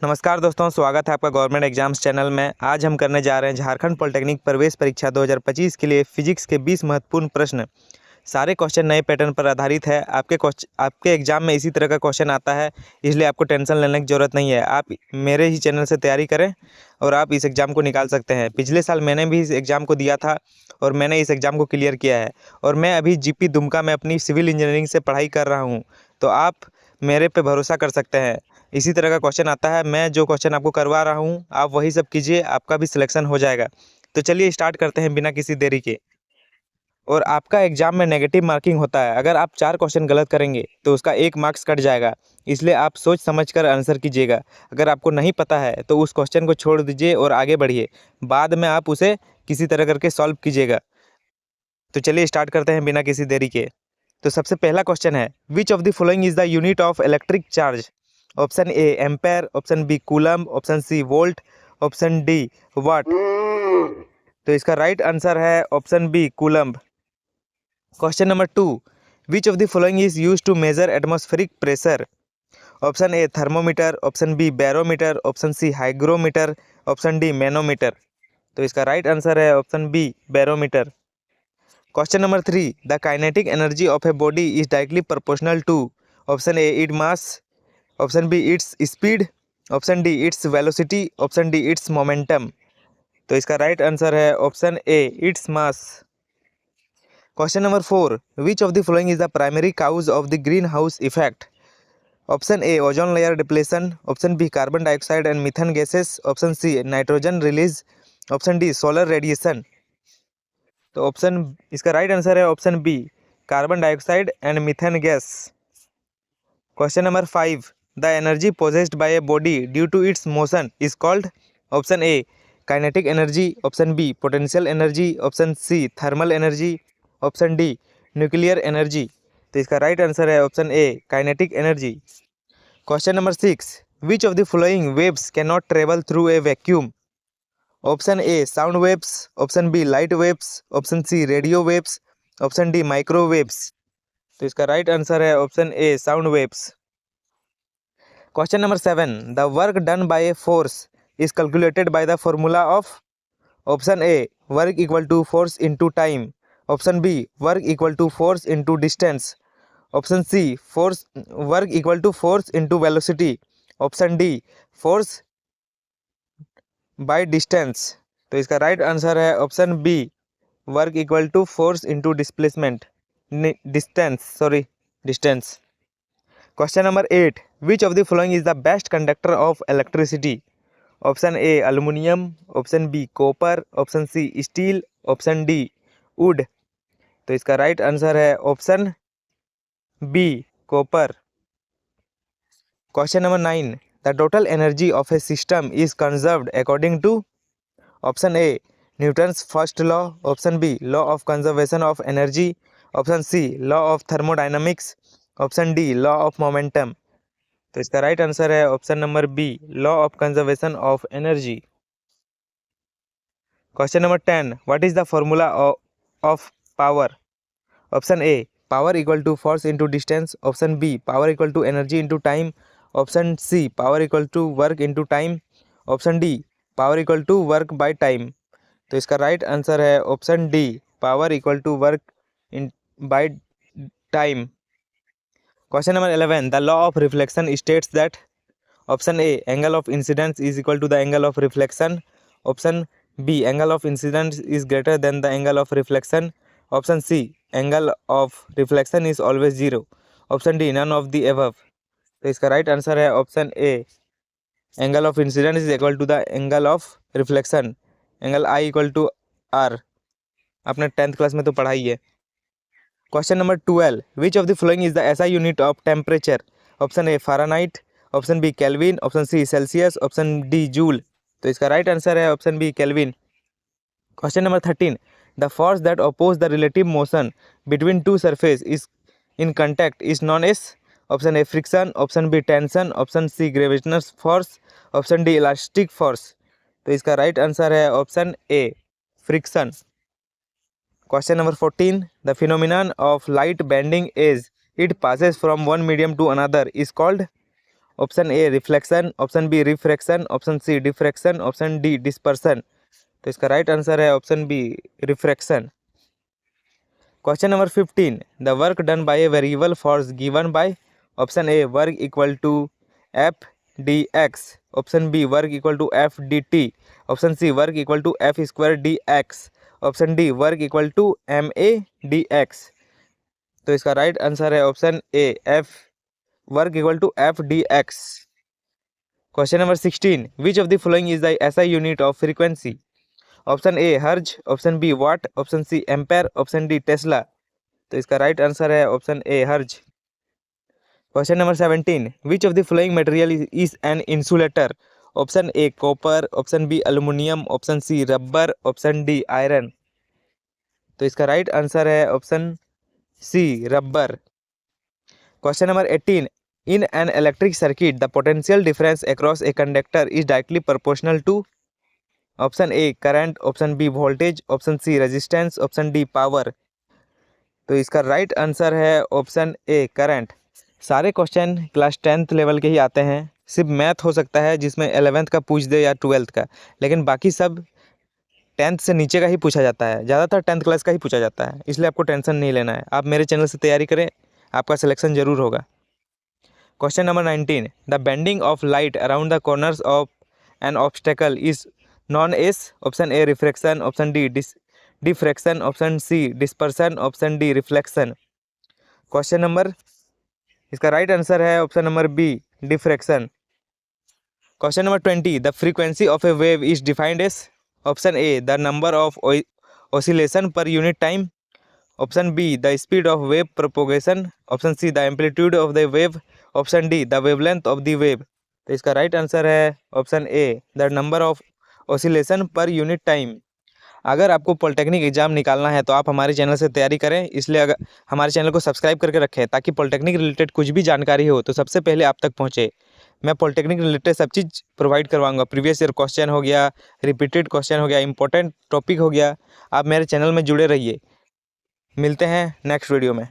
नमस्कार दोस्तों, स्वागत है आपका गवर्नमेंट एग्जाम्स चैनल में। आज हम करने जा रहे हैं झारखंड पॉलिटेक्निक प्रवेश परीक्षा 2025 के लिए फिजिक्स के 20 महत्वपूर्ण प्रश्न। सारे क्वेश्चन नए पैटर्न पर आधारित है। आपके एग्जाम में इसी तरह का क्वेश्चन आता है, इसलिए आपको टेंशन लेने की ज़रूरत नहीं है। आप मेरे ही चैनल से तैयारी करें और आप इस एग्ज़ाम को निकाल सकते हैं। पिछले साल मैंने भी इस एग्ज़ाम को दिया था और मैंने इस एग्ज़ाम को क्लियर किया है। और मैं अभी जीपी दुमका में अपनी सिविल इंजीनियरिंग से पढ़ाई कर रहा हूँ, तो आप मेरे पे भरोसा कर सकते हैं। इसी तरह का क्वेश्चन आता है, मैं जो क्वेश्चन आपको करवा रहा हूँ आप वही सब कीजिए, आपका भी सिलेक्शन हो जाएगा। तो चलिए स्टार्ट करते हैं बिना किसी देरी के। और आपका एग्जाम में नेगेटिव मार्किंग होता है। अगर आप 4 क्वेश्चन गलत करेंगे तो उसका 1 मार्क्स कट जाएगा, इसलिए आप सोच समझकर आंसर कीजिएगा। अगर आपको नहीं पता है तो उस क्वेश्चन को छोड़ दीजिए और आगे बढ़िए, बाद में आप उसे किसी तरह करके सॉल्व कीजिएगा। तो चलिए स्टार्ट करते हैं बिना किसी देरी के। तो सबसे पहला क्वेश्चन है, which of the following is the unit of electric charge? Option A ampere, option B coulomb, option C volt, option D watt. तो इसका राइट आंसर है option B coulomb. Question number 2, which of the following is used to measure atmospheric pressure? Option A thermometer, option B barometer, option C hygrometer, option D manometer. तो इसका right answer है option B barometer. Question number 3, the kinetic energy of a body is directly proportional to? Option A it mass, option B its speed, option D its velocity, option D its momentum. तो इसका right answer है option A its mass. Question number 4, which of the following is the primary cause of the greenhouse effect? Option A ozone layer depletion, option B carbon dioxide and methane gases, option C nitrogen release, option D solar radiation. तो इसका right answer है option B carbon dioxide and methane gas. Question number 5, the energy possessed by a body due to its motion is called? Option A kinetic energy, option B potential energy, option C thermal energy, option D nuclear energy. तो इसका right answer है option A kinetic energy. Question number 6, which of the following waves cannot travel through a vacuum? Option A sound waves, option B light waves, option C radio waves, option D microwaves. तो इसका right answer है option A sound waves. Question number 7, the work done by a force is calculated by the formula of? Option A work equal to force into time, option B work equal to force into distance, option C force work equal to force into velocity, option D force by distance. तो इसका right answer है option B work equal to force into displacement distance. Question number 8, which of the following is the best conductor of electricity? Option A aluminium, option B copper, option C steel, option D wood. तो इसका right answer है option B copper. Question number 9, the total energy of a system is conserved according to? Option A Newton's first law, option B law of conservation of energy, option C law of thermodynamics, option D law of momentum. तो इसका right answer है option number B law of conservation of energy. Question number 10, what is the formula of power? Option A power equal to force into distance, option B power equal to energy into time, option C power equal to work into time, option D power equal to work by time. तो इसका right answer है option D power equal to work in by time. Question number 11, the law of reflection states that? Option A angle of incidence is equal to the angle of reflection, option B angle of incidence is greater than the angle of reflection, option C angle of reflection is always zero, option D none of the above. तो इसका right answer है option A angle of incidence is equal to the angle of reflection, angle I equal to R. आपने 10th class में तो पढ़ाई है। Question number 12, which of the following is the SI unit of temperature? Option A Fahrenheit, option B kelvin, option C Celsius, option D joule. तो इसका right answer है option B kelvin. Question number 13, the force that oppose the relative motion between two surface is in contact is known as? Option A friction, option B tension, option C gravitational force, option D elastic force. तो इसका right answer है option A friction. Question number 14, the phenomenon of light bending as it passes from one medium to another is called? Option A reflection, option B refraction, option C diffraction, option D dispersion. तो इसका right answer है option B refraction. Question number 15, the work done by a variable force given by option A work equal to F D X, option B work equal to F D T, option C work equal to F square D X, option D work equal to M A D X. तो इसका right answer है option A F work equal to F D X. Question number 16, which of the following is the SI unit of frequency? Option A hertz, option B watt, option C ampere, option D tesla. तो इसका right answer है option A hertz. Question number 17, which of the following material is an insulator? Option A copper, option B aluminium, option C rubber, option D iron. तो इसका right answer है option C rubber. Question number 18, in an electric circuit the potential difference across a conductor is directly proportional to? Option A current, option B voltage, option C resistance, option D power. तो इसका right answer है option A current. सारे question class 10th level के ही आते हैं, सिर्फ math हो सकता है जिसमें 11th का पूछ दे या 12th का, लेकिन बाकी सब 10th से नीचे का ही पूछा जाता है, ज़्यादातर 10th क्लास का ही पूछा जाता है, इसलिए आपको टेंशन नहीं लेना है। आप मेरे चैनल से तैयारी करें, आपका सिलेक्शन जरूर होगा। Question number 19, the bending of light around the corners of an obstacle is known as? Option A refraction, option D diffraction, option C dispersion, option D reflection. Question number, इसका right answer है option number B diffraction. Question number 20, the frequency of a wave is defined as? Option A the number of oscillation per unit time, option B the speed of wave propagation, option see the amplitude of the wave, option D the wavelength of the wave. तो इसका right answer है option A the number of oscillation per unit time. अगर आपको polytechnic exam निकालना है तो आप हमारे चैनल से तैयारी करें, इसलिए अगर हमारे चैनल को सब्सक्राइब करके रखें ताकि पॉलिटेक्निक रिलेटेड कुछ भी जानकारी हो तो सबसे पहले आप तक पहुंचे। मैं पॉलिटेक्निक रिलेटेड सब चीज़ प्रोवाइड करवाऊंगा, प्रीवियस ईयर क्वेश्चन हो गया, रिपीटेड क्वेश्चन हो गया, इंपॉर्टेंट टॉपिक हो गया। आप मेरे चैनल में जुड़े रहिए। मिलते हैं नेक्स्ट वीडियो में।